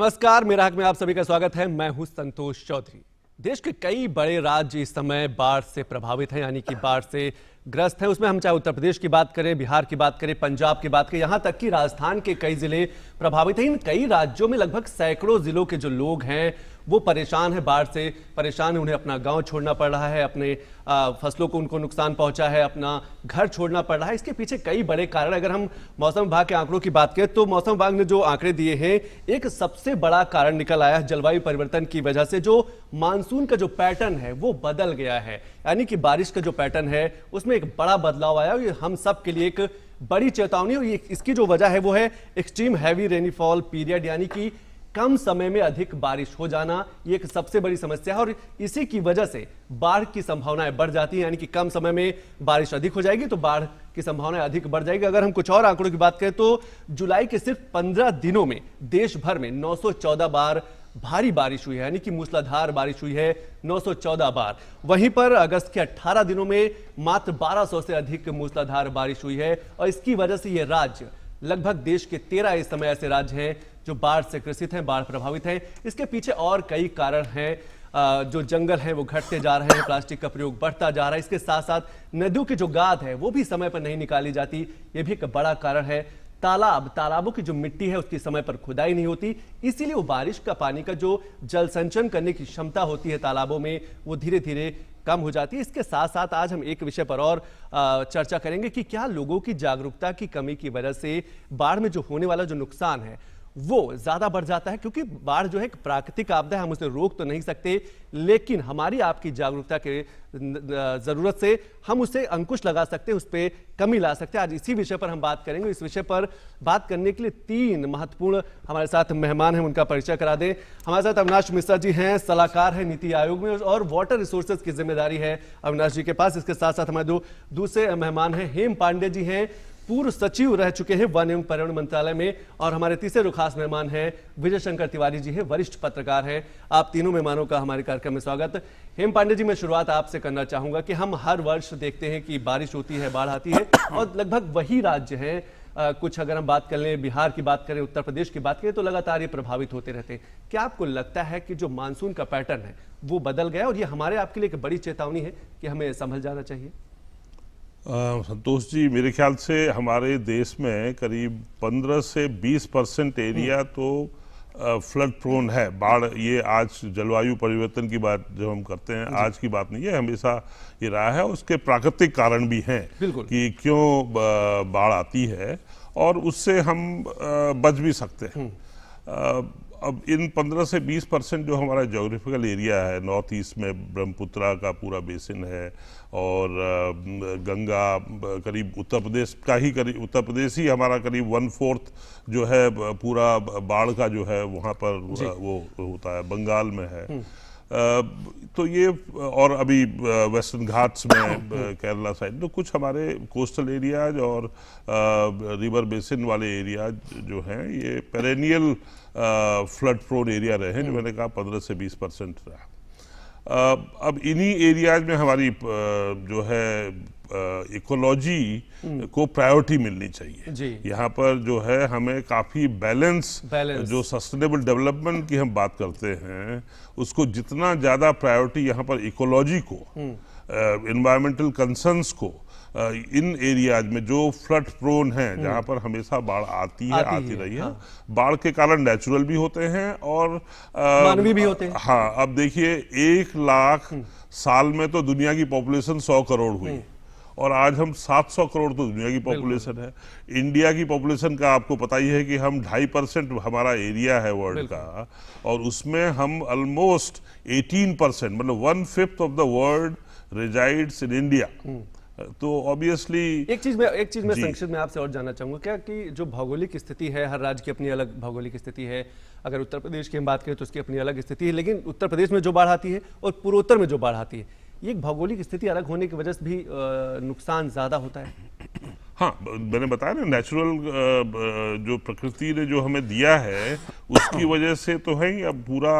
नमस्कार, मेरा हक में आप सभी का स्वागत है। मैं हूं संतोष चौधरी। देश के कई बड़े राज्य इस समय बाढ़ से प्रभावित हैं, यानी कि बाढ़ से ग्रस्त हैं। उसमें हम चाहे उत्तर प्रदेश की बात करें, बिहार की बात करें, पंजाब की बात करें, यहाँ तक कि राजस्थान के कई जिले प्रभावित हैं। इन कई राज्यों में लगभग सैकड़ों जिलों के जो लोग हैं वो परेशान है, बाढ़ से परेशान है। उन्हें अपना गांव छोड़ना पड़ रहा है, अपने फसलों को उनको नुकसान पहुंचा है, अपना घर छोड़ना पड़ रहा है। इसके पीछे कई बड़े कारण। अगर हम मौसम विभाग के आंकड़ों की बात करें तो मौसम विभाग ने जो आंकड़े दिए हैं, एक सबसे बड़ा कारण निकल आया है जलवायु परिवर्तन की वजह से। जो मानसून का जो पैटर्न है वो बदल गया है, यानी कि बारिश का जो पैटर्न है उसमें एक बड़ा बदलाव आया। ये हम सब के लिए एक बड़ी चेतावनी है। इसकी जो वजह है वो है एक्सट्रीम हैवी रेनफॉल पीरियड, यानी कि कम समय में अधिक बारिश हो जाना। ये एक सबसे बड़ी समस्या है और इसी की वजह से बाढ़ की संभावनाएं बढ़ जाती हैं, यानी कि कम समय में बारिश अधिक हो जाएगी तो बाढ़ की संभावनाएं अधिक बढ़ जाएगी। अगर हम कुछ और आंकड़ों की बात करें तो जुलाई के सिर्फ 15 दिनों में देश भर में 914 बार भारी बारिश हुई है, यानी कि मूसलाधार बारिश हुई है 914 बार। वहीं पर अगस्त के 18 दिनों में मात्र 1200 से अधिक मूसलाधार बारिश हुई है और इसकी वजह से ये राज्य लगभग देश के 13 इस समय ऐसे राज्य हैं जो बाढ़ से ग्रसित हैं, बाढ़ प्रभावित हैं। इसके पीछे और कई कारण हैं। जो जंगल हैं वो घटते जा रहे हैं, प्लास्टिक का प्रयोग बढ़ता जा रहा है। इसके साथ साथ नदियों की जो गाद है वो भी समय पर नहीं निकाली जाती, ये भी एक बड़ा कारण है। तालाबों की जो मिट्टी है उसकी समय पर खुदाई नहीं होती, इसीलिए वो बारिश का पानी का जो जल संचयन करने की क्षमता होती है तालाबों में वो धीरे धीरे कम हो जाती है। इसके साथ साथ आज हम एक विषय पर और चर्चा करेंगे कि क्या लोगों की जागरूकता की कमी की वजह से बाढ़ में जो होने वाला जो नुकसान है वो ज्यादा बढ़ जाता है। क्योंकि बाढ़ जो है एक प्राकृतिक आपदा है, हम उसे रोक तो नहीं सकते, लेकिन हमारी आपकी जागरूकता के जरूरत से हम उसे अंकुश लगा सकते हैं, उस पर कमी ला सकते हैं। आज इसी विषय पर हम बात करेंगे। इस विषय पर बात करने के लिए 3 महत्वपूर्ण हमारे साथ मेहमान हैं, उनका परिचय करा दें। हमारे साथ अविनाश मिश्रा जी हैं, सलाहकार हैं नीति आयोग में और वाटर रिसोर्सेज की जिम्मेदारी है अविनाश जी के पास। इसके साथ साथ हमारे दूसरे मेहमान हैं, हेम पांडे जी हैं, पूर्व सचिव रह चुके हैं वन एवं पर्यावरण मंत्रालय में, और हमारे तीसरे खास मेहमान हैं विजय शंकर तिवारी जी हैं, वरिष्ठ पत्रकार हैं। आप तीनों मेहमानों का हमारे कार्यक्रम में स्वागत। हेम पांडे जी, मैं शुरुआत आपसे करना चाहूंगा कि हम हर वर्ष देखते हैं कि बारिश होती है, बाढ़ आती है और लगभग वही राज्य हैं, कुछ अगर हम बात कर लें, बिहार की बात करें, उत्तर प्रदेश की बात करें, तो लगातार ये प्रभावित होते रहते हैं। क्या आपको लगता है कि जो मानसून का पैटर्न है वो बदल गया और ये हमारे आपके लिए एक बड़ी चेतावनी है कि हमें संभल जाना चाहिए? संतोष जी, मेरे ख्याल से हमारे देश में करीब 15 से 20% एरिया तो फ्लड प्रोन है। बाढ़, ये आज जलवायु परिवर्तन की बात जब हम करते हैं, आज की बात नहीं है, हमेशा ये रहा है। उसके प्राकृतिक कारण भी हैं कि क्यों बाढ़ आती है और उससे हम बच भी सकते हैं। अब इन 15 से 20% जो हमारा जोग्राफिकल एरिया है, नॉर्थ ईस्ट में ब्रह्मपुत्रा का पूरा बेसिन है और गंगा करीब उत्तर प्रदेश का ही, करीब उत्तर प्रदेश ही हमारा करीब 1/4 जो है पूरा बाढ़ का जो है वहाँ पर वो होता है, बंगाल में है। तो ये, और अभी वेस्टर्न घाट्स में केरला साइड, तो कुछ हमारे कोस्टल एरियाज और रिवर बेसिन वाले एरियाज जो हैं ये पेरेनियल फ्लड प्रोन एरिया रहे हैं, जो मैंने कहा 15 से 20% रहा। अब इन्हीं एरियाज में हमारी जो है इकोलॉजी को प्रायोरिटी मिलनी चाहिए। यहाँ पर जो है हमें काफ़ी बैलेंस जो सस्टेनेबल डेवलपमेंट की हम बात करते हैं उसको जितना ज़्यादा प्रायोरिटी यहाँ पर इकोलॉजी को, एनवायरमेंटल कंसर्न्स को, इन एरियाज में जो फ्लड प्रोन हैं, जहाँ पर हमेशा बाढ़ आती रही है। बाढ़ के कारण नेचुरल भी होते हैं और मानवीय भी होते हैं। हाँ, अब देखिए 1 लाख साल में तो दुनिया की पॉपुलेशन 100 करोड़ हुई और आज हम 700 करोड़ तो दुनिया की पॉपुलेशन है। इंडिया की पॉपुलेशन का आपको पता ही है कि हम 2.5% हमारा एरिया है वर्ल्ड का, और उसमें हम ऑलमोस्ट 18%, मतलब 1/5 of the world resides in India. तो ऑब्वियसली एक चीज में संक्षिप्त में आपसे और जानना चाहूंगा, क्या कि जो भौगोलिक स्थिति है, हर राज्य की अपनी अलग भौगोलिक स्थिति है। अगर उत्तर प्रदेश की हम बात करें तो उसकी अपनी अलग स्थिति है, लेकिन उत्तर प्रदेश में जो बाढ़ आती है और पूर्वोत्तर में जो बाढ़ आती है, ये एक भौगोलिक स्थिति अलग होने की वजह से भी नुकसान ज्यादा होता है। हाँ, मैंने बताया ना, नेचुरल जो प्रकृति ने जो हमें दिया है उसकी वजह से तो है ही। अब पूरा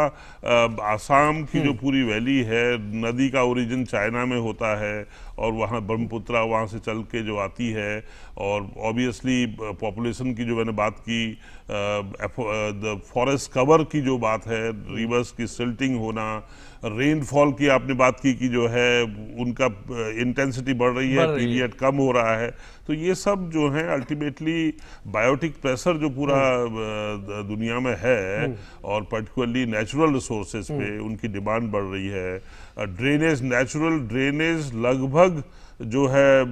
आसाम की जो पूरी वैली है, नदी का ओरिजिन चाइना में होता है और वहाँ ब्रह्मपुत्रा वहाँ से चल के जो आती है, और ऑब्वियसली पॉपुलेशन की जो मैंने बात की, फॉरेस्ट कवर की जो बात है, रिवर्स की सिल्टिंग होना, रेनफॉल की आपने बात की कि जो है उनका इंटेंसिटी बढ़ रही है, पीरियड कम हो रहा है, तो ये सब जो है अल्टीमेटली बायोटिक प्रेशर जो पूरा दुनिया में है और पर्टिकुलरली नेचुरल रिसोर्सेज पे उनकी डिमांड बढ़ रही है। ड्रेनेज, नेचुरल ड्रेनेज लगभग जो है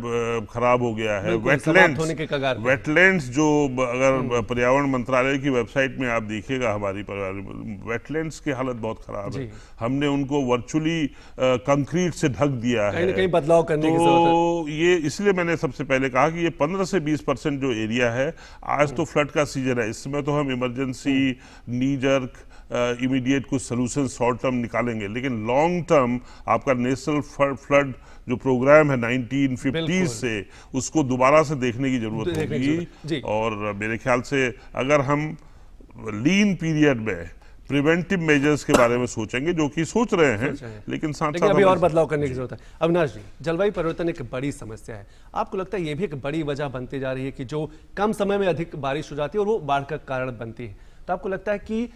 खराब हो गया है। वेटलैंड्स जो अगर पर्यावरण मंत्रालय की वेबसाइट में आप देखिएगा, हमारी वेटलैंड्स की हालत बहुत खराब है। हमने उनको वर्चुअली कंक्रीट से ढक दिया है, कहीं बदलाव करने की जरूरत है। ये इसलिए मैंने सबसे पहले कहा कि ये 15 से 20% जो एरिया है, आज तो फ्लड का सीजन है, इसमें तो हम इमरजेंसी नी जर्क इमीडिएट कुछ सोल्यूशन शॉर्ट टर्म निकालेंगे, लेकिन लॉन्ग टर्म आपका नेशनल फ्लड जो प्रोग्राम है 1950 से, उसको दोबारा से देखने की जरूरत होगी। और मेरे ख्याल से अगर हम लीन पीरियड में प्रिवेंटिव मेजर्स के बारे में सोचेंगे, जो कि सोच रहे हैं, लेकिन साथ साथ अभी और बदलाव करने की जरूरत है। अविनाश जी, जलवायु परिवर्तन एक बड़ी समस्या है, आपको लगता है ये भी एक बड़ी वजह बनती जा रही है कि जो कम समय में अधिक बारिश हो जाती है और वो बाढ़ का कारण बनती है? तो आपको लगता है कि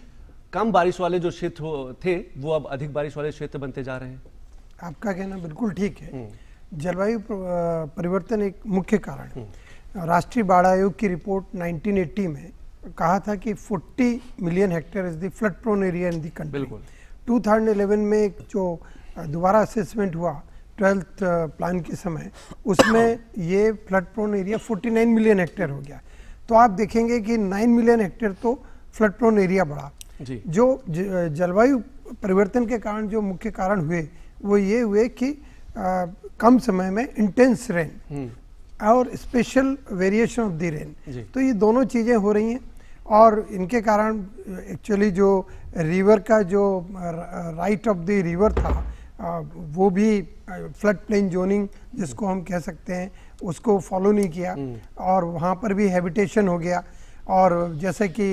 कम बारिश वाले जो क्षेत्र थे वो अब अधिक बारिश वाले क्षेत्र बनते जा रहे हैं? आपका कहना बिल्कुल ठीक है। जलवायु परिवर्तन एक मुख्य कारण है। राष्ट्रीय बाढ़ आयोग की रिपोर्ट 1980 में कहा था कि 40 million hectare is the flood prone area in the country. 2011 में जो दोबारा असेसमेंट हुआ 12th प्लान के समय, उसमें ये flood prone area 49 million hectare हो गया। तो आप देखेंगे कि 9 मिलियन हेक्टेयर तो फ्लड प्रोन एरिया बढ़ा। जो जलवायु परिवर्तन के कारण जो मुख्य कारण हुए वो ये हुए कि कम समय में इंटेंस रेन और special variation of the rain, तो ये दोनों चीज़ें हो रही हैं और इनके कारण एक्चुअली जो रिवर का जो राइट ऑफ द रिवर था वो भी फ्लड प्लेन जोनिंग जिसको हम कह सकते हैं उसको फॉलो नहीं किया और वहाँ पर भी हैबिटेशन हो गया। और जैसे कि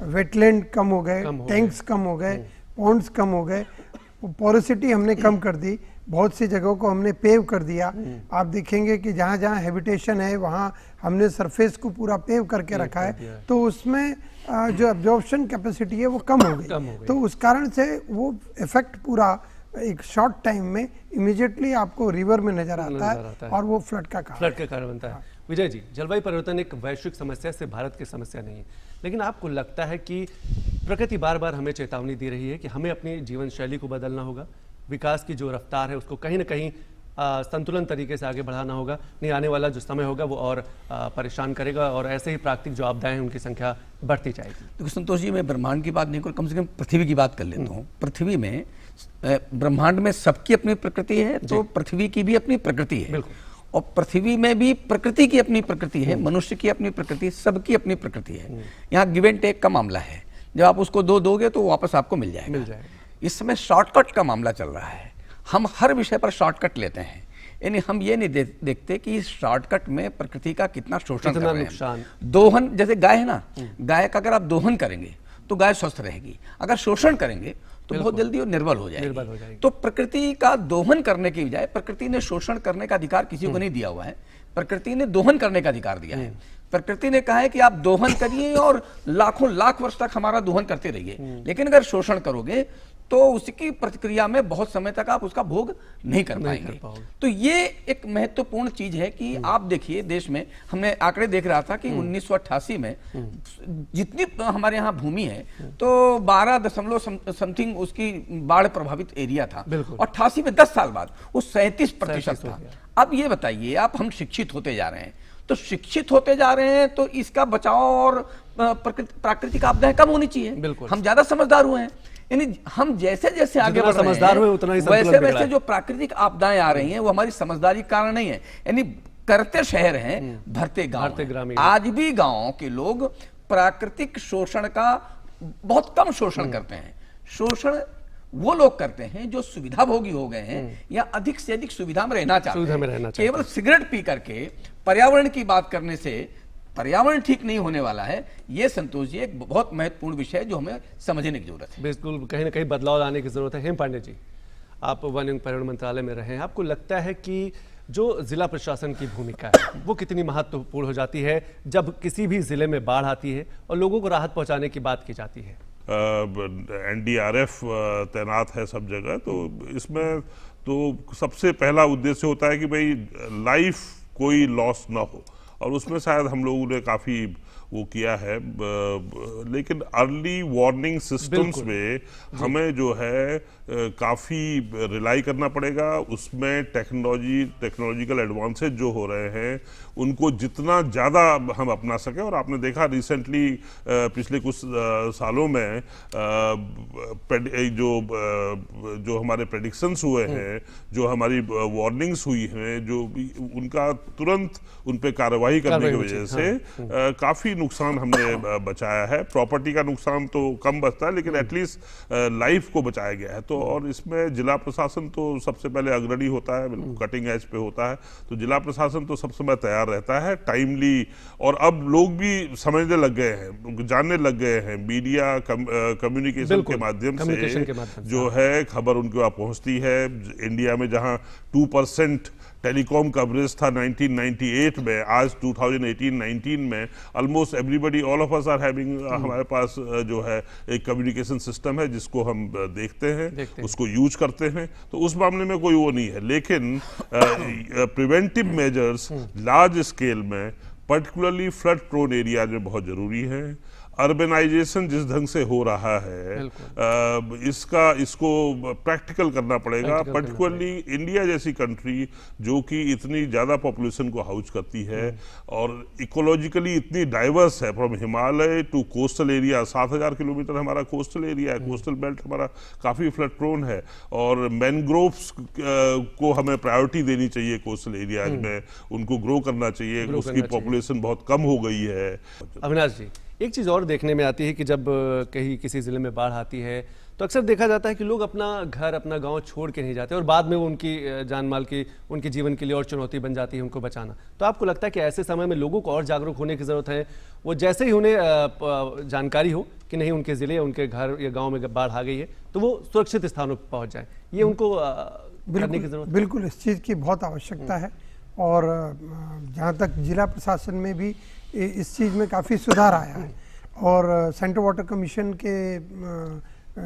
वेटलैंड कम हो गए, टैंक्स कम हो गए, पॉन्ड्स कम हो गए, पोरोसिटी हमने कम कर दी, बहुत सी जगहों को हमने पेव कर दिया। आप देखेंगे कि जहाँ जहाँ हैबिटेशन है वहाँ हमने सरफेस को पूरा पेव करके रखा है, तो उसमें जो एब्जॉर्प्शन कैपेसिटी है वो कम हो गई। तो उस कारण से वो इफेक्ट पूरा एक शॉर्ट टाइम में इमीडिएटली आपको रिवर में नजर आता है और वो फ्लड का कारण बनता है। विजय जी, जलवायु परिवर्तन एक वैश्विक समस्या से भारत की समस्या नहीं है, लेकिन आपको लगता है कि प्रकृति बार बार हमें चेतावनी दे रही है कि हमें अपनी जीवन शैली को बदलना होगा, विकास की जो रफ्तार है उसको कहीं ना कहीं संतुलन तरीके से आगे बढ़ाना होगा, नहीं आने वाला जो समय होगा वो और परेशान करेगा और ऐसे ही प्राकृतिक जो आपदाएं हैं उनकी संख्या बढ़ती जाएगी? देखो संतोष जी, मैं ब्रह्मांड की बात नहीं कर, कम से कम पृथ्वी की बात कर लेता हूँ। पृथ्वी में, ब्रह्मांड में सबकी अपनी प्रकृति है, तो पृथ्वी की भी अपनी प्रकृति है और पृथ्वी में भी प्रकृति की अपनी प्रकृति है, मनुष्य की अपनी प्रकृति, सबकी अपनी प्रकृति है। यहाँ गिव एंड टेक का मामला है, जब आप उसको दोगे तो वापस आपको मिल जाएगा। इस समय शॉर्टकट का मामला चल रहा है, हम हर विषय पर शॉर्टकट लेते हैं, यानी हम ये नहीं देखते कि इस शॉर्टकट में प्रकृति का कितना शोषण कर रहे हैं। दोहन, जैसे गाय है ना, गाय का अगर आप दोहन करेंगे तो गाय स्वस्थ रहेगी, अगर शोषण करेंगे तो बहुत जल्दी वो निर्बल हो जाएगी। तो प्रकृति का दोहन करने की बजाय प्रकृति ने शोषण करने का अधिकार किसी को नहीं दिया हुआ है, प्रकृति ने दोहन करने का अधिकार दिया है। प्रकृति ने कहा है कि आप दोहन करिए और लाखों लाख वर्ष तक हमारा दोहन करते रहिए, लेकिन अगर शोषण करोगे तो उसकी प्रतिक्रिया में बहुत समय तक आप उसका भोग नहीं कर पाएंगे। तो ये एक महत्वपूर्ण चीज है कि आप देखिए, देश में हमने आंकड़े देख रहा था कि 1988 में जितनी हमारे यहाँ भूमि है तो 12 समथिंग उसकी बाढ़ प्रभावित एरिया था, और 88 में 10 साल बाद वो 37% था। अब ये बताइए, आप हम शिक्षित होते जा रहे हैं, तो शिक्षित होते जा रहे हैं तो इसका बचाव और प्राकृतिक आपदाएं कम होनी चाहिए, हम ज्यादा समझदार हुए हैं। यानी हम जैसे जैसे आगे बढ़ रहे हैं उतना ही वैसे वैसे जो प्राकृतिक आपदाएं आ रही हैं वो हमारी समझदारी के कारण नहीं है। यानी करते शहर हैं, भरते गांव। आज भी गांवों के लोग प्राकृतिक शोषण का बहुत कम शोषण करते हैं। शोषण वो लोग करते हैं जो सुविधा भोगी हो गए हैं या अधिक से अधिक सुविधा में रहना चाहते हैं। केवल सिगरेट पी करके पर्यावरण की बात करने से पर्यावरण ठीक नहीं होने वाला है, ये संतोष जी एक बहुत महत्वपूर्ण विषय है जो हमें समझने की जरूरत है। बिल्कुल, कहीं ना कहीं बदलाव लाने की जरूरत है। हेम पांडे जी, आप वन एवं पर्यावरण मंत्रालय में रहे हैं, आपको लगता है कि जो जिला प्रशासन की भूमिका है वो कितनी महत्वपूर्ण हो जाती है जब किसी भी जिले में बाढ़ आती है और लोगों को राहत पहुंचाने की बात की जाती है? NDRF तैनात है सब जगह, तो इसमें तो सबसे पहला उद्देश्य होता है कि भाई लाइफ कोई लॉस ना हो, और उसमें शायद हम लोगों ने काफ़ी वो किया है, लेकिन अर्ली वार्निंग सिस्टम्स में हमें जो है काफ़ी रिलाई करना पड़ेगा। उसमें टेक्नोलॉजिकल एडवांसेज जो हो रहे हैं उनको जितना ज़्यादा हम अपना सकें, और आपने देखा रिसेंटली पिछले कुछ सालों में जो हमारे प्रेडिक्शंस हुए हैं, जो हमारी वार्निंग्स हुई हैं, जो उनका तुरंत उन पे कार्रवाई करने की वजह से काफ़ी नुकसान हमने बचाया है। प्रॉपर्टी का नुकसान तो कम बचता है, लेकिन एटलीस्ट लाइफ को बचाया गया है। तो और इसमें जिला प्रशासन तो सबसे पहले अग्रणी होता है, बिल्कुल कटिंग एज पे होता है, तो जिला प्रशासन तो सब समय तैयार रहता है टाइमली। और अब लोग भी समझने लग गए हैं, जानने लग गए हैं, मीडिया कम्युनिकेशन के माध्यम से जो है खबर उनके वहाँ पहुँचती है। इंडिया में जहाँ 2% टेलीकॉम कवरेज था 1998 में, आज 2018-19 में almost everybody, all of us are having, हमारे पास जो है एक कम्युनिकेशन सिस्टम है जिसको हम देखते हैं, उसको यूज करते हैं। तो उस मामले में कोई वो नहीं है, लेकिन प्रिवेंटिव मेजर्स लार्ज स्केल में, पर्टिकुलरली फ्लड प्रोन एरिया में बहुत जरूरी है। अर्बनाइजेशन जिस ढंग से हो रहा है इसको प्रैक्टिकल करना पड़ेगा, पर्टिकुलरली इंडिया जैसी कंट्री जो कि इतनी ज़्यादा पॉपुलेशन को हाउस करती है और इकोलॉजिकली इतनी डाइवर्स है, from Himalaya to coastal area. 7,000 kilometre हमारा कोस्टल एरिया है, कोस्टल बेल्ट हमारा काफ़ी फ्लड प्रोन है, और मैनग्रोव्स को हमें प्रायोरिटी देनी चाहिए कोस्टल एरियाज में, उनको ग्रो करना चाहिए, उसकी पॉपुलेशन बहुत कम हो गई है। अविनाश जी, एक चीज़ और देखने में आती है कि जब कहीं किसी ज़िले में बाढ़ आती है तो अक्सर देखा जाता है कि लोग अपना घर, अपना गांव छोड़ के नहीं जाते, और बाद में वो उनकी जान माल की, उनके जीवन के लिए और चुनौती बन जाती है उनको बचाना। तो आपको लगता है कि ऐसे समय में लोगों को और जागरूक होने की ज़रूरत है, वो जैसे ही उन्हें जानकारी हो कि नहीं उनके ज़िले या उनके घर या गाँव में बाढ़ आ गई है तो वो सुरक्षित स्थानों पर पहुँच जाए, ये उनको करने की ज़रूरत है? बिल्कुल, इस चीज़ की बहुत आवश्यकता है, और जहाँ तक जिला प्रशासन में भी इस चीज़ में काफ़ी सुधार आया है, और सेंट्रल वाटर कमीशन के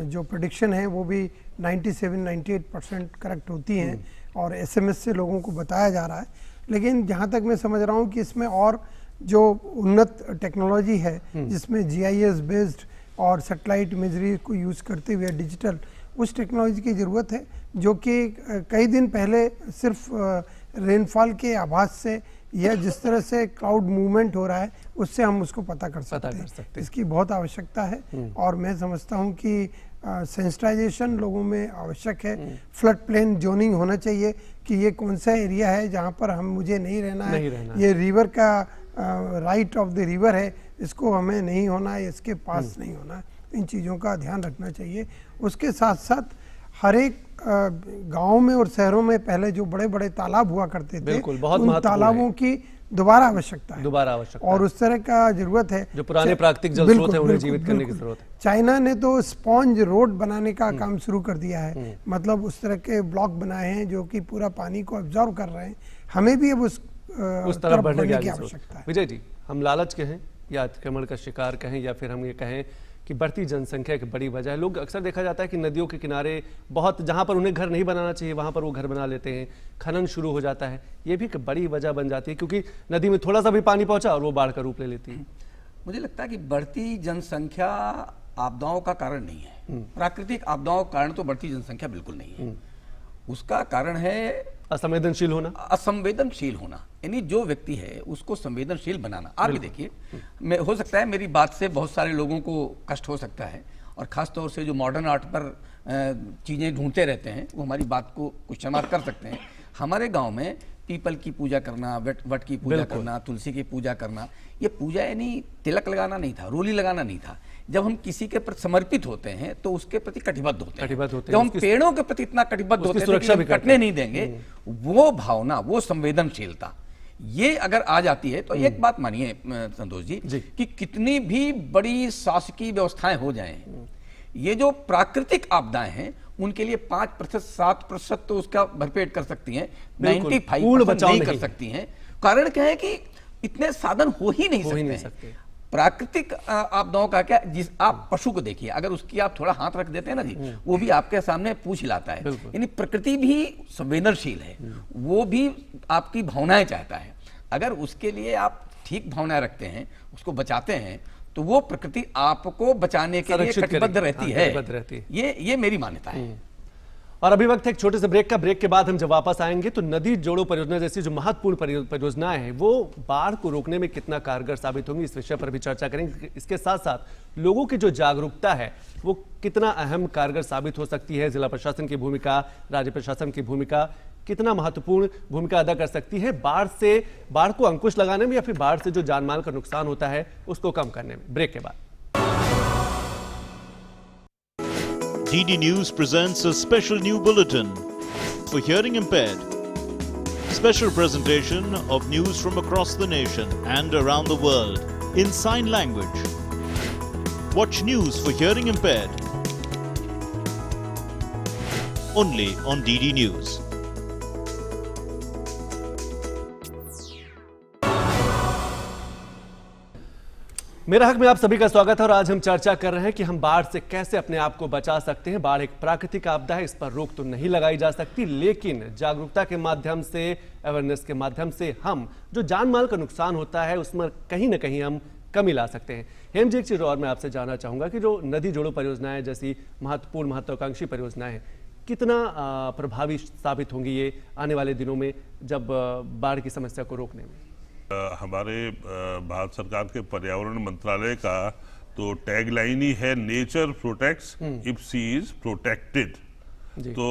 जो प्रेडिक्शन है वो भी 97-98% करेक्ट होती हैं, और SMS से लोगों को बताया जा रहा है। लेकिन जहाँ तक मैं समझ रहा हूँ कि इसमें और जो उन्नत टेक्नोलॉजी है जिसमें GIS बेस्ड और सैटेलाइट इमेजरी को यूज़ करते हुए डिजिटल, उस टेक्नोलॉजी की ज़रूरत है, जो कि कई दिन पहले सिर्फ रेनफॉल के आभास से या जिस तरह से क्लाउड मूवमेंट हो रहा है उससे हम उसको पता कर सकते हैं। इसकी बहुत आवश्यकता है, और मैं समझता हूँ कि सेंसिटाइजेशन लोगों में आवश्यक है। फ्लड प्लेन जोनिंग होना चाहिए कि ये कौन सा एरिया है जहाँ पर मुझे नहीं रहना है, ये रिवर का राइट ऑफ द रिवर है, इसको हमें नहीं होना है, इसके पास नहीं होना है। इन चीज़ों का ध्यान रखना चाहिए। उसके साथ साथ हर एक गाँव में और शहरों में पहले जो बड़े बड़े तालाब हुआ करते थे, उन तालाबों की दोबारा आवश्यकता है, और उस तरह का जरूरत है। जो पुराने प्राकृतिक जल स्रोत हैं उन्हें जीवित करने की जरूरत है। चाइना ने तो स्पॉन्ज रोड बनाने का काम शुरू कर दिया है, मतलब उस तरह के ब्लॉक बनाए हैं जो कि पूरा पानी को ऑब्जर्व कर रहे हैं। हमें भी अब उस तरफ बढ़ने की आवश्यकता है। विजय जी, हम लालच के हैं या अतिक्रमण का शिकार कहें, या फिर हम ये कहें कि बढ़ती जनसंख्या की बड़ी वजह है, लोग अक्सर देखा जाता है कि नदियों के किनारे बहुत, जहां पर उन्हें घर नहीं बनाना चाहिए वहां पर वो घर बना लेते हैं, खनन शुरू हो जाता है, ये भी एक बड़ी वजह बन जाती है, क्योंकि नदी में थोड़ा सा भी पानी पहुंचा और वो बाढ़ का रूप ले लेती है। मुझे लगता है कि बढ़ती जनसंख्या आपदाओं का कारण नहीं है, प्राकृतिक आपदाओं का कारण तो बढ़ती जनसंख्या बिल्कुल नहीं है। उसका कारण है असंवेदनशील होना, असंवेदनशील होना, यानी जो व्यक्ति है उसको संवेदनशील बनाना। आप भी देखिए, हो सकता है मेरी बात से बहुत सारे लोगों को कष्ट हो सकता है, और खास तौर से जो मॉडर्न आर्ट पर चीज़ें ढूंढते रहते हैं वो हमारी बात को क्वेश्चन मार्क कर सकते हैं। हमारे गांव में पीपल की पूजा करना, वट की पूजा करना, तुलसी की पूजा करना, ये पूजा यानी तिलक लगाना नहीं था, रोली लगाना नहीं था। जब हम किसी के प्रति समर्पित होते हैं तो उसके प्रति कटिबद्ध होते हैं। जब हम पेड़ों के प्रति इतना कटिबद्ध होते हैं कि कटने नहीं देंगे, वो भावना, वो संवेदनशीलता, ये अगर आ जाती है तो एक बात मानिए संतोष जी कि कितनी भी बड़ी शासकीय व्यवस्थाएं हो जाएं, ये जो प्राकृतिक आपदाएं हैं उनके लिए 5% 7% तो उसका भरपेट कर सकती हैं, 95% नहीं कर सकती हैं। कारण क्या है कि इतने साधन हो ही नहीं सकते। प्राकृतिक आपदाओं का क्या, जिस आप पशु को देखिए, अगर उसकी आप थोड़ा हाथ रख देते हैं ना जी, वो भी आपके सामने पूंछ हिलाता है। यानी प्रकृति भी संवेदनशील है, वो भी आपकी भावनाएं चाहता है। अगर उसके लिए आप ठीक भावनाएं रखते हैं, उसको बचाते हैं, तो वो प्रकृति आपको बचाने के लिए कटिबद्ध रहती है। ये मेरी मान्यता है। और अभी वक्त है एक छोटे से ब्रेक का। ब्रेक के बाद हम जब वापस आएंगे तो नदी जोड़ो परियोजना जैसी जो महत्वपूर्ण परियोजनाएं हैं वो बाढ़ को रोकने में कितना कारगर साबित होंगी, इस विषय पर भी चर्चा करेंगे। इसके साथ साथ लोगों की जो जागरूकता है वो कितना अहम कारगर साबित हो सकती है, जिला प्रशासन की भूमिका, राज्य प्रशासन की भूमिका कितना महत्वपूर्ण भूमिका अदा कर सकती है बाढ़ को अंकुश लगाने में या फिर बाढ़ से जो जानमाल का नुकसान होता है उसको कम करने में। ब्रेक के बाद DD News presents a special new bulletin for hearing impaired. Special presentation of news from across the nation and around the world in sign language. Watch news for hearing impaired only on DD News. मेरा हक में आप सभी का स्वागत है और आज हम चर्चा कर रहे हैं कि हम बाढ़ से कैसे अपने आप को बचा सकते हैं। बाढ़ एक प्राकृतिक आपदा है, इस पर रोक तो नहीं लगाई जा सकती, लेकिन जागरूकता के माध्यम से, अवेयरनेस के माध्यम से हम जो जान माल का नुकसान होता है उसमें कहीं ना कहीं हम कमी ला सकते हैं। हेम जी, एक चीज और मैं आपसे जानना चाहूंगा कि जो नदी जोड़ो परियोजनाएं जैसी महत्वपूर्ण महत्वाकांक्षी परियोजनाएं हैं कितना प्रभावी साबित होंगी ये आने वाले दिनों में जब बाढ़ की समस्या को रोकने में? हमारे भारत सरकार के पर्यावरण मंत्रालय का तो टैगलाइन ही है, nature protects if she is protected. तो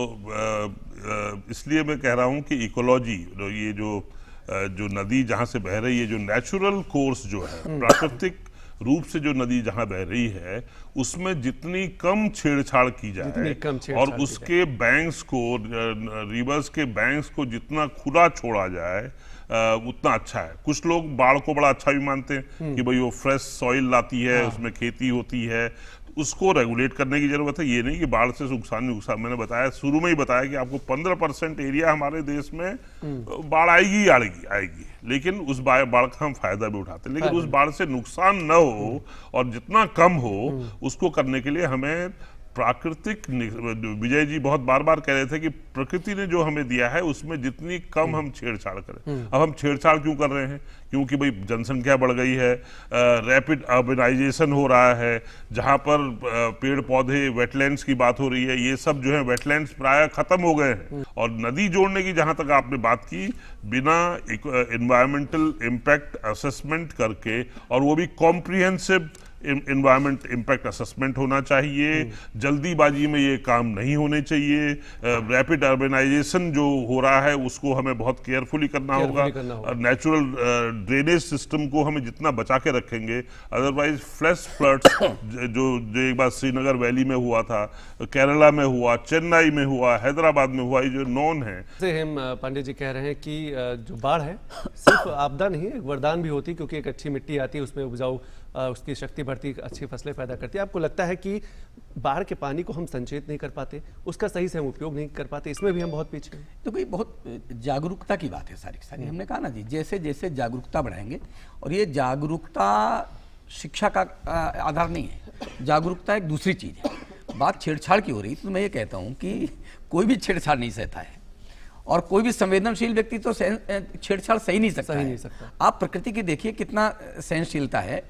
इसलिए मैं कह रहा हूं कि इकोलॉजी, ये जो नदी जहां से बह रही है, जो नेचुरल कोर्स जो है, प्राकृतिक रूप से जो नदी जहां बह रही है, उसमें जितनी कम छेड़छाड़ की जाए और उसके बैंक्स को, रिवर्स के बैंक्स को जितना खुला छोड़ा जाए उतना अच्छा है। कुछ लोग बाढ़ को बड़ा अच्छा भी मानते हैं कि भाई वो फ्रेश सॉइल लाती है, उसमें खेती होती है, तो उसको रेगुलेट करने की जरूरत है। ये नहीं कि बाढ़ से नुकसान। मैंने बताया, शुरू में ही बताया कि आपको 15% एरिया हमारे देश में बाढ़ आएगी, लेकिन उस बाढ़ का हम फायदा भी उठाते हैं। लेकिन उस बाढ़ से नुकसान न हो और जितना कम हो उसको करने के लिए हमें प्राकृतिक, विजय जी बहुत बार बार कह रहे थे कि प्रकृति ने जो हमें दिया है उसमें जितनी कम हम छेड़छाड़ करें। अब हम छेड़छाड़ क्यों कर रहे हैं? क्योंकि भाई जनसंख्या बढ़ गई है, रैपिड अर्बनाइजेशन हो रहा है, जहां पर पेड़ पौधे, वेटलैंड्स की बात हो रही है, ये सब जो है वेटलैंड्स प्राय खत्म हो गए हैं। और नदी जोड़ने की जहां तक आपने बात की, बिना एनवायरमेंटल इम्पैक्ट असेसमेंट करके, और वो भी कॉम्प्रिहेंसिव एनवायरमेंट इम्पैक्ट असेसमेंट होना चाहिए। जल्दीबाजी में ये काम नहीं होने चाहिए। रैपिड अर्बनाइजेशन जो हो रहा है उसको हमें बहुत केयरफुली करना होगा। नेचुरल ड्रेनेज सिस्टम को हमें जितना बचा के रखेंगे, अदरवाइज फ्लैश फ्लड्स जो एक बार श्रीनगर वैली में हुआ था, केरला में हुआ, चेन्नई में हुआ, हैदराबाद में हुआ, ये जो नॉन है। हम पांडे जी कह रहे हैं कि जो बाढ़ है सिर्फ आपदा नहीं, एक वरदान भी होती, क्योंकि एक अच्छी मिट्टी आती है, उसमें उपजाऊ उसकी शक्ति बढ़ती, अच्छी फसलें पैदा करती है। आपको लगता है कि बाढ़ के पानी को हम संचेत नहीं कर पाते, उसका सही से हम उपयोग नहीं कर पाते, इसमें भी हम बहुत पीछे हैं? तो कोई बहुत जागरूकता की बात है सारी। हमने कहा ना जी, जैसे जैसे जागरूकता बढ़ाएंगे, और ये जागरूकता शिक्षा का आधार नहीं है, जागरूकता एक दूसरी चीज है। बात छेड़छाड़ की हो रही, तो मैं ये कहता हूँ कि कोई भी छेड़छाड़ नहीं सहता है, और कोई भी संवेदनशील व्यक्ति तो छेड़छाड़ सही नहीं सकता। आप प्रकृति की देखिए कितना सहनशीलता है।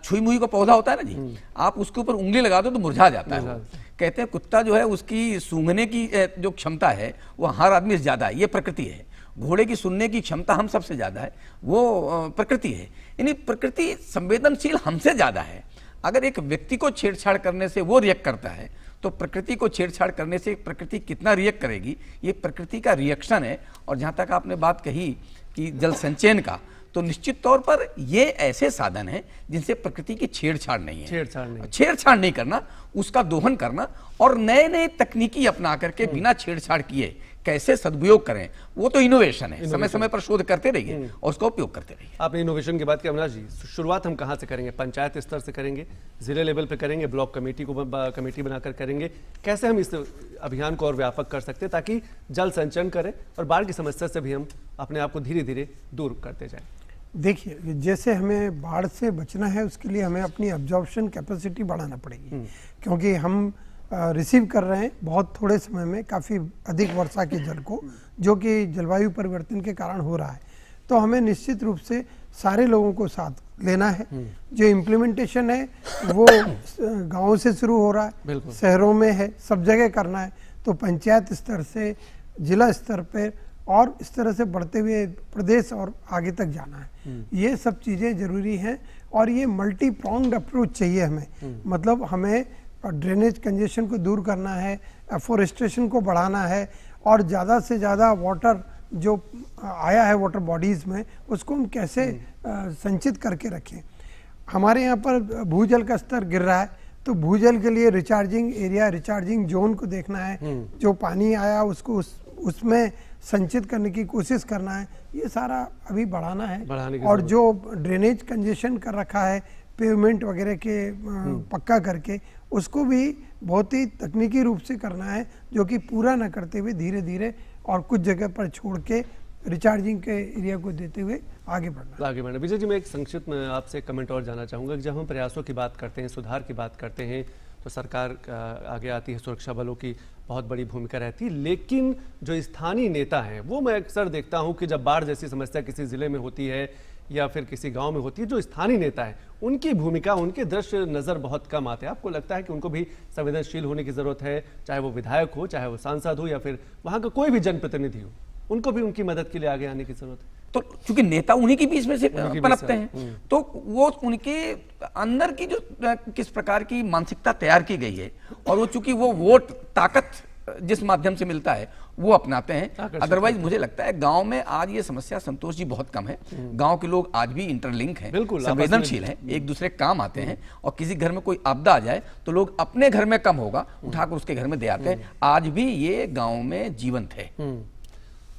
छुई मुई का पौधा होता है ना जी, आप उसके ऊपर उंगली लगा दो तो मुरझा जाता है। कहते हैं कुत्ता जो है उसकी सूंघने की जो क्षमता है वो हर आदमी से ज्यादा है, ये प्रकृति है। घोड़े की सुनने की क्षमता हम सबसे ज्यादा है, वो प्रकृति है। यानी प्रकृति संवेदनशील हमसे ज्यादा है। अगर एक व्यक्ति को छेड़छाड़ करने से वो रिएक्ट करता है, तो प्रकृति को छेड़छाड़ करने से प्रकृति कितना रिएक्ट करेगी, ये प्रकृति का रिएक्शन है। और जहां तक आपने बात कही कि जल संचयन का, तो निश्चित तौर पर ये ऐसे साधन हैं जिनसे प्रकृति की छेड़छाड़ नहीं है। छेड़छाड़ नहीं करना, उसका दोहन करना, और नए नए तकनीकी अपना करके बिना छेड़छाड़ किए कैसे सदुपयोग करें, वो तो इनोवेशन है। समय समय पर शोध करते रहिए और उसका उपयोग करते रहिए। आपने इनोवेशन की बात की अविनाश जी, शुरुआत हम कहाँ से करेंगे? पंचायत स्तर से करेंगे, जिले लेवल पे करेंगे, ब्लॉक कमेटी को कमेटी बनाकर करेंगे? कैसे हम इस अभियान को और व्यापक कर सकते हैं ताकि जल संचयन करें और बाढ़ की समस्या से भी हम अपने आप को धीरे धीरे दूर करते जाएं? देखिए, जैसे हमें बाढ़ से बचना है उसके लिए हमें अपनी अब्जॉर्प्शन कैपेसिटी बढ़ाना पड़ेगी, क्योंकि हम रिसीव कर रहे हैं बहुत थोड़े समय में काफ़ी अधिक वर्षा के जल को, जो कि जलवायु परिवर्तन के कारण हो रहा है। तो हमें निश्चित रूप से सारे लोगों को साथ लेना है। जो इम्प्लीमेंटेशन है वो गाँव से शुरू हो रहा है, शहरों में है, सब जगह करना है। तो पंचायत स्तर से जिला स्तर पर और इस तरह से बढ़ते हुए प्रदेश और आगे तक जाना है। ये सब चीज़ें जरूरी हैं और ये मल्टी प्रॉन्ग्ड अप्रोच चाहिए हमें। मतलब हमें ड्रेनेज कंजेशन को दूर करना है, एफोरेस्टेशन को बढ़ाना है और ज़्यादा से ज़्यादा वाटर जो आया है वाटर बॉडीज़ में उसको हम कैसे संचित करके रखें। हमारे यहाँ पर भूजल का स्तर गिर रहा है, तो भूजल के लिए रिचार्जिंग एरिया, रिचार्जिंग जोन को देखना है। जो पानी आया उसको उसमें संचित करने की कोशिश करना है। ये सारा अभी बढ़ाना है। और जो ड्रेनेज कंजेशन कर रखा है पेवमेंट वगैरह के पक्का करके, उसको भी बहुत ही तकनीकी रूप से करना है, जो कि पूरा न करते हुए धीरे धीरे और कुछ जगह पर छोड़ के रिचार्जिंग के एरिया को देते हुए आगे बढ़ना। विजय जी, मैं एक संक्षिप्त में आपसे कमेंट और जानना चाहूँगा कि जब हम प्रयासों की बात करते हैं, सुधार की बात करते हैं, तो सरकार आगे आती है, सुरक्षा बलों की बहुत बड़ी भूमिका रहती है, लेकिन जो स्थानीय नेता हैं वो मैं अक्सर देखता हूं कि जब बाढ़ जैसी समस्या किसी ज़िले में होती है या फिर किसी गांव में होती है, जो स्थानीय नेता है उनकी भूमिका, उनके दृश्य नज़र बहुत कम आते हैं। आपको लगता है कि उनको भी संवेदनशील होने की ज़रूरत है, चाहे वो विधायक हो, चाहे वो सांसद हो या फिर वहाँ का कोई भी जनप्रतिनिधि हो, उनको भी उनकी मदद के लिए आगे आने की ज़रूरत है? तो चूंकि नेता उन्हीं के बीच में से पनपते हैं, तो वो उनके अंदर की जो किस प्रकार की मानसिकता तैयार की गई है और वो चूंकि वो वोट ताकत जिस माध्यम से मिलता है वो अपनाते हैं। अदरवाइज मुझे लगता है गांव में आज ये समस्या, संतोष जी, बहुत कम है। गांव के लोग आज भी इंटरलिंक हैं, संवेदनशील हैं, एक दूसरे काम आते हैं और किसी घर में कोई आपदा आ जाए तो लोग अपने घर में कम होगा उठाकर उसके घर में दे आते हैं। आज भी ये गाँव में जीवंत है।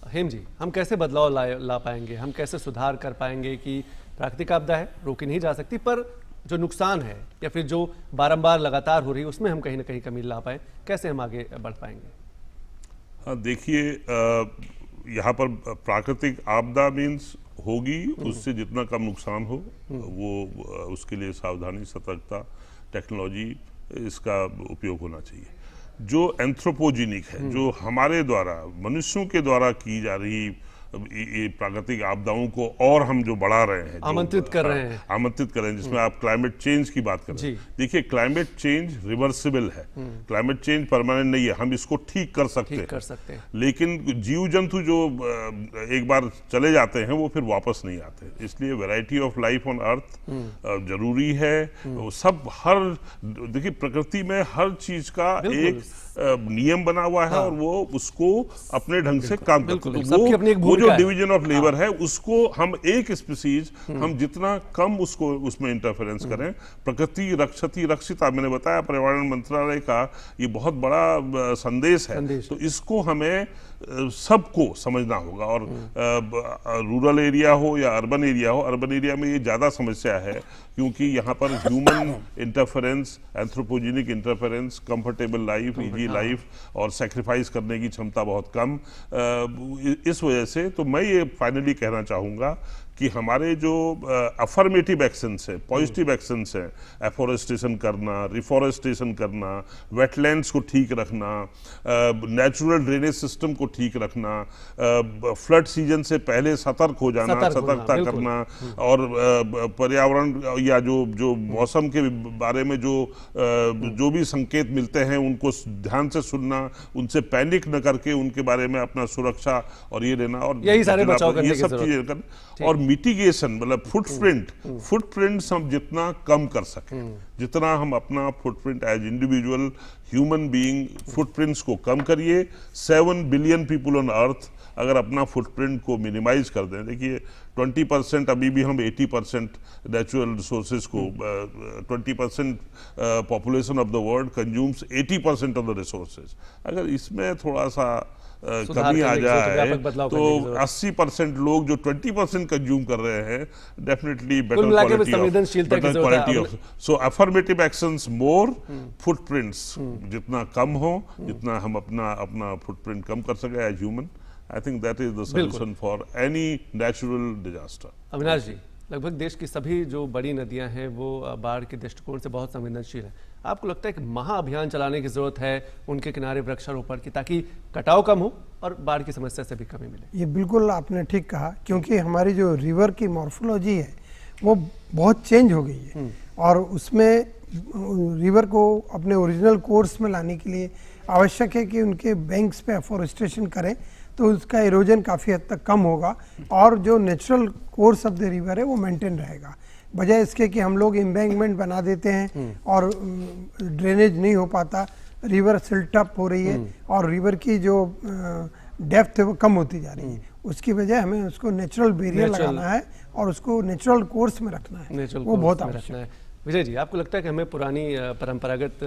हेम जी, हम कैसे बदलाव ला पाएंगे, हम कैसे सुधार कर पाएंगे कि प्राकृतिक आपदा है, रोकी नहीं जा सकती, पर जो नुकसान है या फिर जो बारंबार लगातार हो रही है उसमें हम कहीं ना कहीं कमी ला पाए? कैसे हम आगे बढ़ पाएंगे? हाँ, देखिए, यहाँ पर प्राकृतिक आपदा मीन्स होगी, उससे जितना कम नुकसान हो वो उसके लिए सावधानी, सतर्कता, टेक्नोलॉजी, इसका उपयोग होना चाहिए। जो एंथ्रोपोजेनिक है, जो हमारे द्वारा, मनुष्यों के द्वारा की जा रही ये प्राकृतिक आपदाओं को और हम जो बढ़ा रहे हैं, आमंत्रित कर रहे हैं, जिसमें आप क्लाइमेट चेंज की बात कर रहे हैं। देखिए, क्लाइमेट चेंज रिवर्सिबल है, क्लाइमेट चेंज परमानेंट नहीं है, हम इसको ठीक कर सकते हैं। लेकिन जीव जंतु जो एक बार चले जाते हैं वो फिर वापस नहीं आते, इसलिए variety of life on earth जरूरी है। सब देखिए, प्रकृति में हर चीज का एक नियम बना हुआ है और वो उसको अपने ढंग से काम करते हैं। वो जो डिवीजन ऑफ लेबर है उसको हम एक स्पीसीज, हम जितना कम उसको उसमें इंटरफेरेंस करें, प्रकृति रक्षति रक्षिता, मैंने बताया पर्यावरण मंत्रालय का ये बहुत बड़ा संदेश है। तो इसको हमें सबको समझना होगा, और रूरल एरिया हो या अर्बन एरिया हो। अर्बन एरिया में ये ज़्यादा समस्या है क्योंकि यहाँ पर human interference, anthropogenic interference, comfortable life, easy life और सेक्रीफाइस करने की क्षमता बहुत कम। इस वजह से तो मैं ये फाइनली कहना चाहूँगा कि हमारे जो अफर्मेटिव एक्शंस है, पॉजिटिव एक्शंस है, एफोरेस्टेशन करना, रिफॉरेस्टेशन करना, वेटलैंड्स को ठीक रखना, नेचुरल ड्रेनेज सिस्टम को ठीक रखना, फ्लड सीजन से पहले सतर्क हो जाना, सतर्कता करना, और पर्यावरण या जो मौसम के बारे में जो भी संकेत मिलते हैं उनको ध्यान से सुनना, उनसे पैनिक न करके उनके बारे में अपना सुरक्षा और ये लेना, और यही सारे बचाव करने की सब चीजें करना। और मिटिगेशन, मतलब फुटप्रिंट्स हम जितना कम कर सकें, जितना हम अपना footprint as individual human being footprints को कम करिए। 7 बिलियन पीपल ऑन अर्थ, अगर अपना फुटप्रिंट को मिनिमाइज कर दें, देखिए 20% अभी भी हम 80% नेचुरल रिसोर्सेज को 20% population of the world consumes 80% of the resources. अगर इसमें थोड़ा सा कमी आ जाए तो 80% लोग जो 20% कंज्यूम कर रहे हैं, definitely better quality of so affirmative actions more, footprints जितना कम हो, जितना हम अपना फुटप्रिंट कम कर सके as human, I think that is the solution for any natural disaster. Avinash ji, लगभग देश की सभी जो बड़ी नदियां हैं वो बाढ़ के दृष्टिकोण से बहुत संवेदनशील है। आपको लगता है कि महाअभियान चलाने की जरूरत है उनके किनारे वृक्षारोपण की, ताकि कटाव कम हो और बाढ़ की समस्या से भी कमी मिले? ये बिल्कुल आपने ठीक कहा, क्योंकि हमारी जो रिवर की मॉर्फोलॉजी है वो बहुत चेंज हो गई है और उसमें रिवर को अपने ओरिजिनल कोर्स में लाने के लिए आवश्यक है कि उनके बैंक्स पे एफोरेस्टेशन करें, तो उसका इरोजन काफ़ी हद तक कम होगा और जो natural course of the river है वो मेंटेन रहेगा। बजाय इसके कि हम लोग एम्बैंकमेंट बना देते हैं और ड्रेनेज नहीं हो पाता, रिवर सिल्टअप हो रही है और रिवर की जो डेप्थ है वो कम होती जा रही है। उसकी वजह हमें उसको नेचुरल बैरियर लगाना है और उसको नेचुरल कोर्स में रखना है, वो बहुत आवश्यक है। विजय जी, आपको लगता है कि हमें पुरानी परंपरागत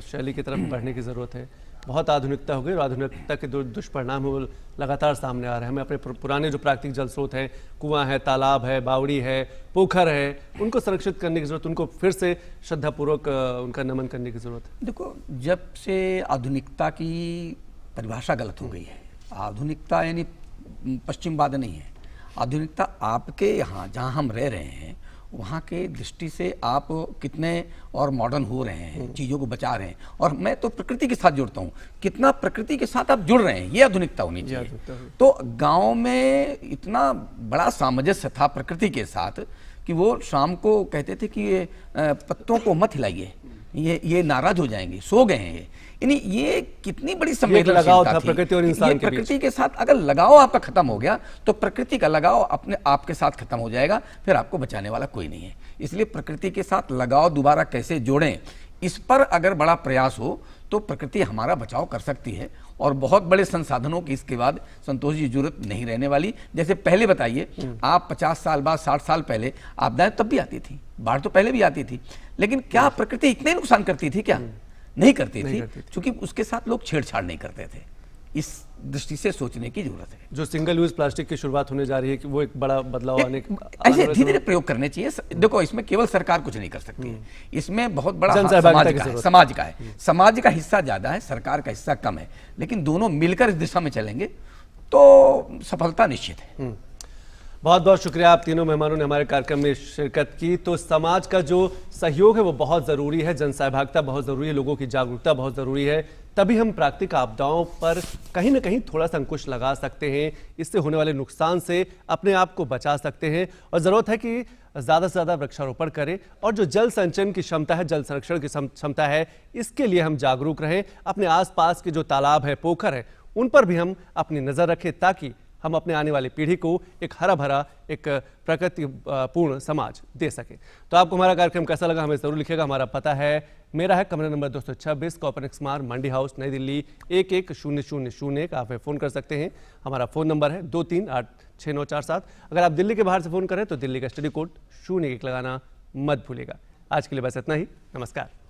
शैली की तरफ बढ़ने की ज़रूरत है? बहुत आधुनिकता हो गई और आधुनिकता के जो दुष्परिणाम है वो लगातार सामने आ रहे हैं। हमें अपने पुराने जो प्राकृतिक जल स्रोत हैं, कुआं है, तालाब है, बावड़ी है, पोखर है, उनको संरक्षित करने की जरूरत, उनको फिर से श्रद्धापूर्वक उनका नमन करने की जरूरत है। देखो, जब से आधुनिकता की परिभाषा गलत हो गई है, आधुनिकता यानी पश्चिमवाद नहीं है, आधुनिकता आपके यहाँ जहाँ हम रह रहे हैं वहाँ के दृष्टि से आप कितने और मॉडर्न हो रहे हैं, चीज़ों को बचा रहे हैं। और मैं तो प्रकृति के साथ जुड़ता हूँ, कितना प्रकृति के साथ आप जुड़ रहे हैं, ये आधुनिकता होनी चाहिए। तो गांव में इतना बड़ा सामंजस्य था प्रकृति के साथ कि वो शाम को कहते थे कि ये पत्तों को मत हिलाइए, ये नाराज हो जाएंगे, सो गए हैं यानी ये कितनी बड़ी संवेदनशीलता थी प्रकृति और इंसान के प्रकृति के साथ। अगर लगाव आपका खत्म हो गया तो प्रकृति का लगाव अपने आपके साथ खत्म हो जाएगा, फिर आपको बचाने वाला कोई नहीं है। इसलिए प्रकृति के साथ लगाव दोबारा कैसे जोड़ें, इस पर अगर बड़ा प्रयास हो तो प्रकृति हमारा बचाव कर सकती है और बहुत बड़े संसाधनों की इसके बाद संतोष जी जरूरत नहीं रहने वाली। जैसे पहले बताइए, आप 50 साल बाद 60 साल पहले आपदाएं तब भी आती थी, बाढ़ तो पहले भी आती थी, लेकिन क्या प्रकृति इतने नुकसान करती थी? क्या नहीं करती थी, क्योंकि उसके साथ लोग छेड़छाड़ नहीं करते थे। इस दृष्टि से सोचने की जरूरत है। जो सिंगल यूज प्लास्टिक की शुरुआत होने जा रही है कि वो एक बड़ा बदलाव आने ऐसे धीरे धीरे प्रयोग करने चाहिए। देखो, इसमें केवल सरकार कुछ नहीं कर सकती, इसमें बहुत बड़ा समाज का हिस्सा ज्यादा है, सरकार का हिस्सा कम है, लेकिन दोनों मिलकर इस दिशा में चलेंगे तो सफलता निश्चित है। बहुत बहुत शुक्रिया आप तीनों मेहमानों ने हमारे कार्यक्रम में शिरकत की। तो समाज का जो सहयोग है वो बहुत ज़रूरी है, जन सहभागिता बहुत ज़रूरी है, लोगों की जागरूकता बहुत ज़रूरी है, तभी हम प्राकृतिक आपदाओं पर कहीं ना कहीं थोड़ा सा अंकुश लगा सकते हैं, इससे होने वाले नुकसान से अपने आप को बचा सकते हैं। और ज़रूरत है कि ज़्यादा से ज़्यादा वृक्षारोपण करें और जो जल संचयन की क्षमता है, जल संरक्षण की क्षमता है, इसके लिए हम जागरूक रहें। अपने आसपास के जो तालाब है, पोखर है, उन पर भी हम अपनी नज़र रखें ताकि हम अपने आने वाली पीढ़ी को एक हरा भरा, एक प्रकृति पूर्ण समाज दे सके। तो आपको हमारा कार्यक्रम कैसा लगा हमें जरूर लिखिएगा। हमारा पता है, मेरा है कमरा नंबर 226, कॉर्पोरेक्स मार्ग, मंडी हाउस, नई दिल्ली 110001। आप फ़ोन कर सकते हैं। हमारा फ़ोन नंबर है 23866947। अगर आप दिल्ली के बाहर से फ़ोन करें तो दिल्ली का स्टडी कोड 01 लगाना मत भूलिएगा। आज के लिए बस इतना ही। नमस्कार।